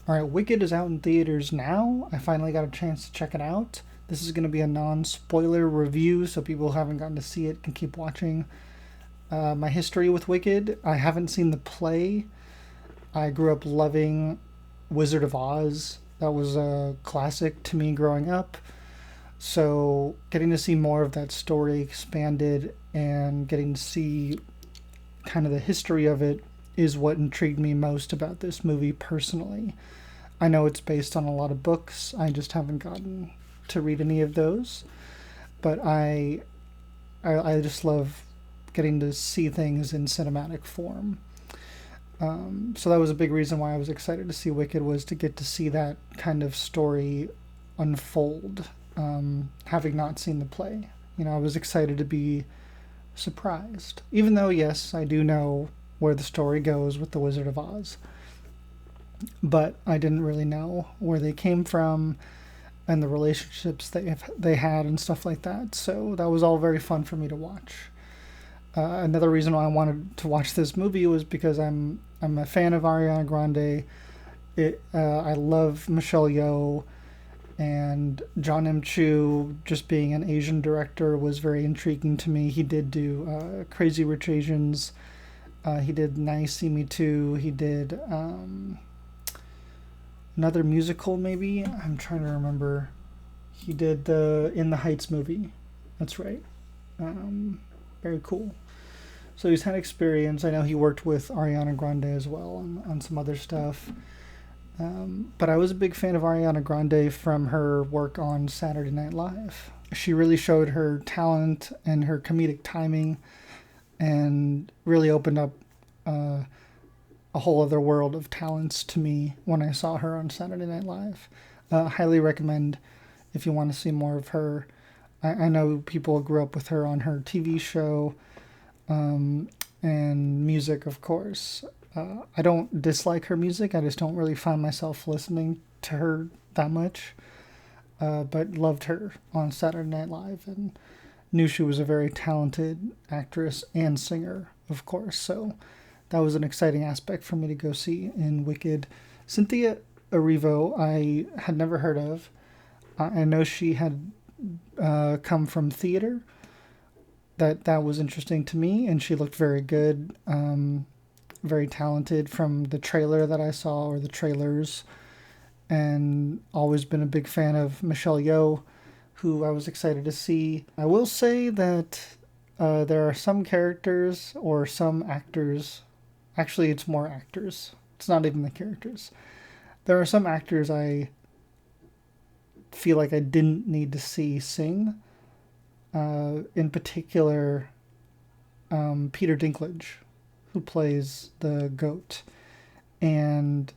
All right, Wicked is out in theaters now. I finally got a chance to check it out. This is going to be a non-spoiler review, so people who haven't gotten to see it can keep watching. My history with Wicked: I haven't seen the play. I grew up loving Wizard of Oz. That was a classic to me growing up. So getting to see more of that story expanded and getting to see kind of the history of it is what intrigued me most about this movie personally. I know it's based on a lot of books. I just haven't gotten to read any of those, but I just love getting to see things in cinematic form. So that was a big reason why I was excited to see Wicked, was to get to see that kind of story unfold. Having not seen the play, I was excited to be surprised. Even though, yes, I do know where the story goes with the Wizard of Oz, but I didn't really know where they came from and the relationships they had and stuff like that. So that was all very fun for me to watch. Another reason why I wanted to watch this movie was because I'm a fan of Ariana Grande. I love Michelle Yeoh, and John M. Chu, just being an Asian director, was very intriguing to me. He did do Crazy Rich Asians. He did Now You See Me Too. He did another musical, maybe. I'm trying to remember. He did the In the Heights movie. That's right. Very cool. So he's had experience. I know he worked with Ariana Grande as well on some other stuff. But I was a big fan of Ariana Grande from her work on Saturday Night Live. She really showed her talent and her comedic timing and really opened up a whole other world of talents to me when I saw her on Saturday Night Live. Highly recommend if you want to see more of her. I know people grew up with her on her TV show, and music, of course. I don't dislike her music. I just don't really find myself listening to her that much. But loved her on Saturday Night Live and knew she was a very talented actress and singer, of course. So that was an exciting aspect for me to go see in Wicked. Cynthia Erivo, I had never heard of. I know she had come from theater. That was interesting to me, and she looked very good, very talented from the trailer that I saw, or the trailers. And always been a big fan of Michelle Yeoh, who I was excited to see. I will say that there are some characters or some actors. Actually, it's more actors. It's not even the characters. There are some actors I feel like I didn't need to see sing. In particular, Peter Dinklage, who plays the goat, and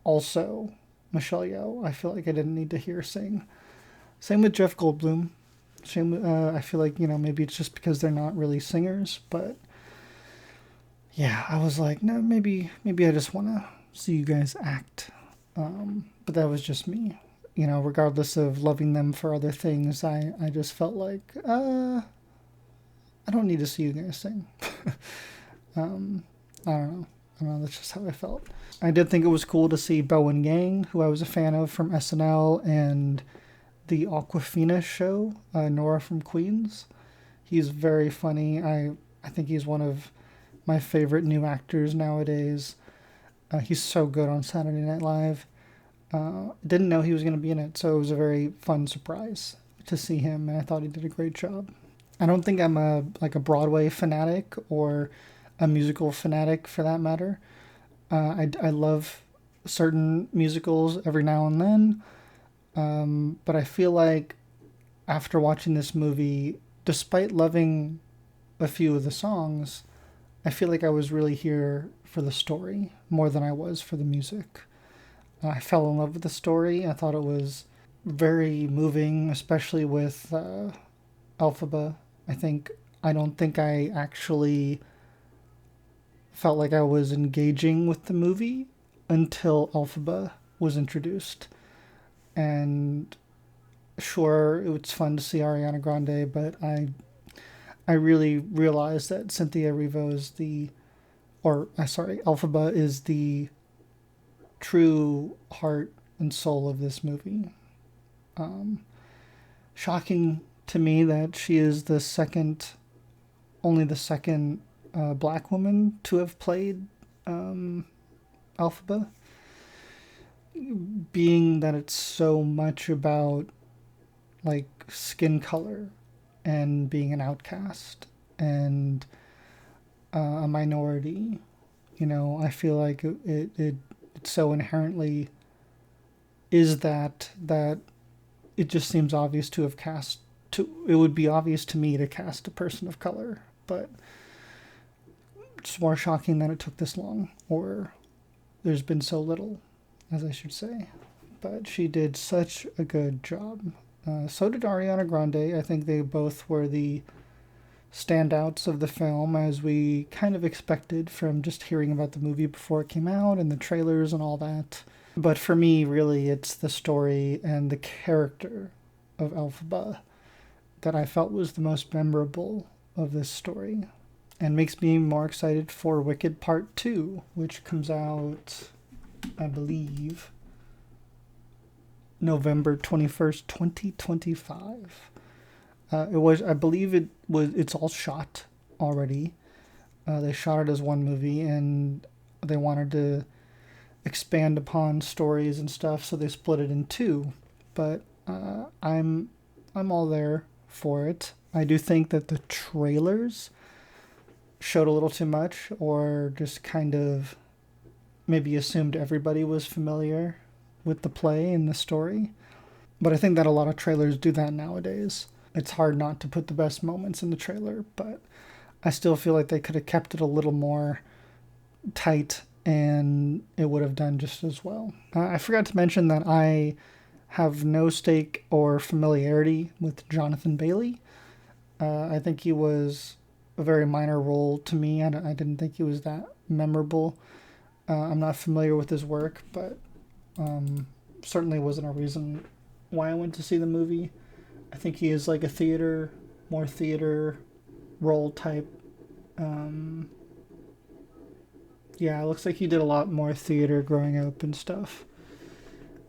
also Michelle Yeoh. I feel like I didn't need to hear sing. Same with Jeff Goldblum. I feel like maybe it's just because they're not really singers, but yeah, I was like, no, maybe I just want to see you guys act. But that was just me. Regardless of loving them for other things, I just felt like, I don't need to see you guys sing. I don't know. I don't know. That's just how I felt. I did think it was cool to see Bowen Yang, who I was a fan of from SNL and the Aquafina show, Nora from Queens. He's very funny. I think he's one of my favorite new actors nowadays. He's so good on Saturday Night Live. Didn't know he was going to be in it, so it was a very fun surprise to see him, and I thought he did a great job. I don't think I'm a Broadway fanatic or a musical fanatic for that matter. I love certain musicals every now and then, but I feel like after watching this movie, despite loving a few of the songs, I feel like I was really here for the story more than I was for the music. I fell in love with the story. I thought it was very moving, especially with Elphaba. I don't think I actually felt like I was engaging with the movie until Elphaba was introduced. And sure, it was fun to see Ariana Grande, but I really realized that Cynthia Erivo is Elphaba is the true heart and soul of this movie. Shocking to me that she is only the second black woman to have played Alphaba, being that it's so much about like skin color and being an outcast and a minority. I feel like it so inherently is that it just seems obvious to have cast to it would be obvious to me to cast a person of color, but it's more shocking that it took this long, or there's been so little, as I should say. But she did such a good job. So did Ariana Grande. I think they both were the standouts of the film, as we kind of expected from just hearing about the movie before it came out and the trailers and all that. But for me, really, it's the story and the character of Elphaba that I felt was the most memorable of this story, and makes me more excited for Wicked Part 2, which comes out, I believe, November 21st, 2025. I believe it's all shot already. They shot it as one movie, and they wanted to expand upon stories and stuff, so they split it in two. But I'm all there for it. I do think that the trailers showed a little too much, or just kind of maybe assumed everybody was familiar with the play and the story. But I think that a lot of trailers do that nowadays. It's hard not to put the best moments in the trailer, but I still feel like they could have kept it a little more tight and it would have done just as well. I forgot to mention that I have no stake or familiarity with Jonathan Bailey. I think he was a very minor role to me. I didn't think he was that memorable. I'm not familiar with his work, but certainly wasn't a reason why I went to see the movie. I think he is like a more theater role type. Yeah, it looks like he did a lot more theater growing up and stuff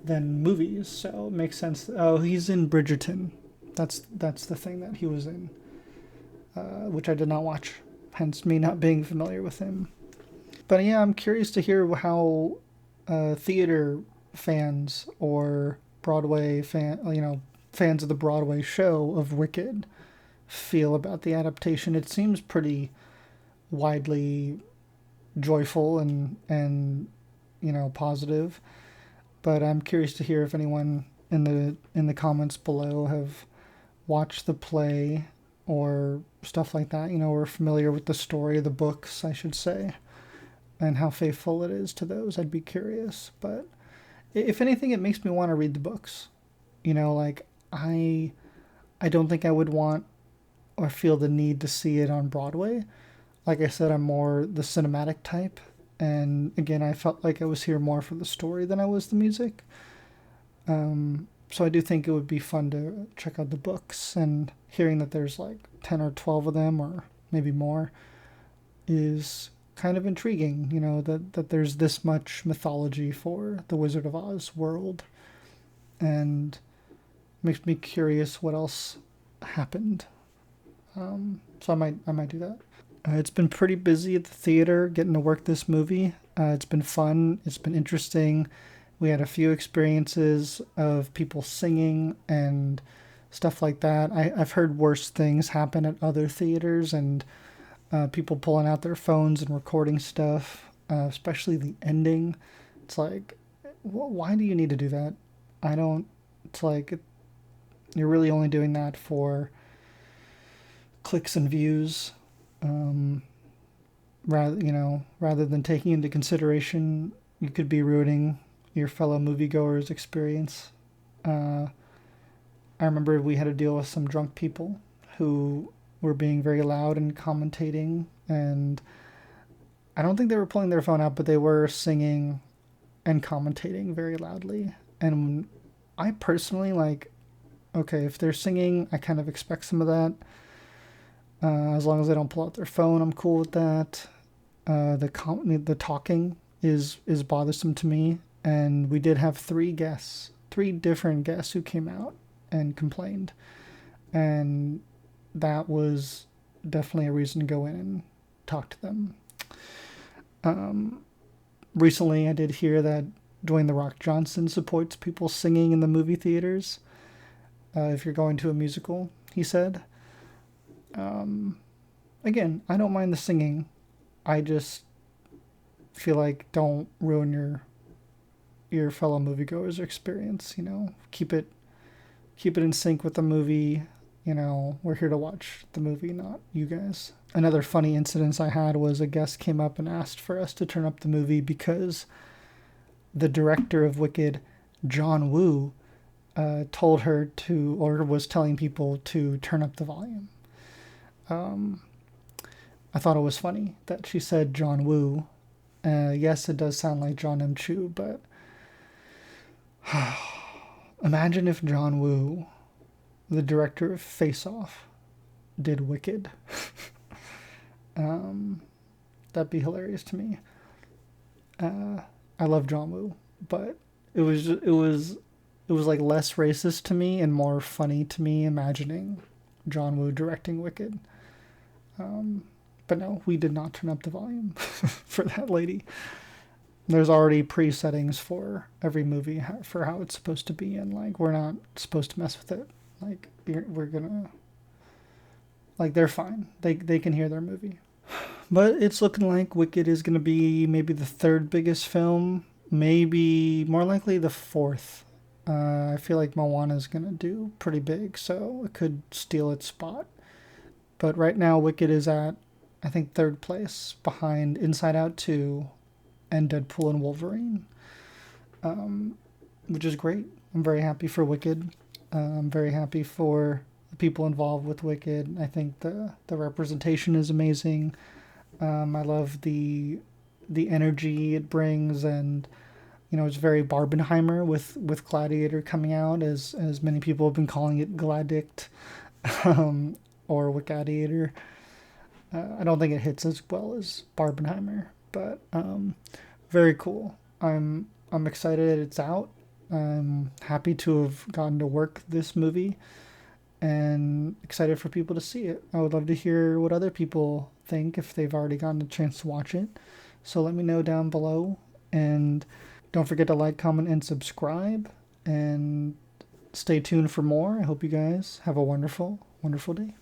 than movies, so it makes sense. Oh, he's in Bridgerton. That's the thing that he was in, which I did not watch, hence me not being familiar with him. But yeah, I'm curious to hear how theater fans or fans of the Broadway show of Wicked feel about the adaptation. It seems pretty widely joyful and positive, but I'm curious to hear if anyone in the comments below have watched the play or stuff like that, or familiar with the story of the books, I should say, and how faithful it is to those. I'd be curious. But if anything, it makes me want to read the books. Like I don't think I would want or feel the need to see it on Broadway. Like I said, I'm more the cinematic type, and again, I felt like I was here more for the story than I was the music. So I do think it would be fun to check out the books, and hearing that there's like 10 or 12 of them, or maybe more, is kind of intriguing, that there's this much mythology for the Wizard of Oz world, and makes me curious what else happened. So I might do that. It's been pretty busy at the theater getting to work this movie. It's been fun. It's been interesting. We had a few experiences of people singing and stuff like that. I've heard worse things happen at other theaters, and people pulling out their phones and recording stuff, especially the ending. It's like, why do you need to do that? It's like, you're really only doing that for clicks and views. Rather than taking into consideration, you could be ruining your fellow moviegoers' experience. I remember we had to deal with some drunk people who were being very loud and commentating, and I don't think they were pulling their phone out, but they were singing and commentating very loudly. And I personally, okay, if they're singing, I kind of expect some of that. As long as they don't pull out their phone, I'm cool with that. The talking is bothersome to me. and we did have three different guests who came out and complained, and that was definitely a reason to go in and talk to them. Recently, I did hear that Dwayne The Rock Johnson supports people singing in the movie theaters. If you're going to a musical, he said. Again, I don't mind the singing. I just feel like don't ruin your fellow moviegoers' experience. Keep it in sync with the movie. We're here to watch the movie, not you guys. Another funny incident I had was a guest came up and asked for us to turn up the movie because the director of Wicked, John Woo, told her to, or was telling people to turn up the volume. I thought it was funny that she said John Woo. Yes, it does sound like John M. Chu, but imagine if John Woo, the director of Face Off, did Wicked. That'd be hilarious to me. I love John Woo, but it was like less racist to me and more funny to me imagining John Woo directing Wicked. But no, we did not turn up the volume for that lady. There's already pre-settings for every movie for how it's supposed to be, and like we're not supposed to mess with it. Like we're gonna, like they're fine. They can hear their movie. But it's looking like Wicked is gonna be maybe the third biggest film, maybe more likely the fourth. I feel like Moana's gonna do pretty big, so it could steal its spot. But right now, Wicked is at, I think, third place behind Inside Out 2 and Deadpool and Wolverine, which is great. I'm very happy for Wicked. I'm very happy for the people involved with Wicked. I think the representation is amazing. I love the energy it brings, and it's very Barbenheimer with Gladiator coming out, as many people have been calling it Gladict, or Wickadiator. I don't think it hits as well as Barbenheimer, but very cool. I'm excited it's out. I'm happy to have gotten to work this movie and excited for people to see it. I would love to hear what other people think if they've already gotten a chance to watch it. So let me know down below, and don't forget to like, comment, and subscribe, and stay tuned for more. I hope you guys have a wonderful, wonderful day.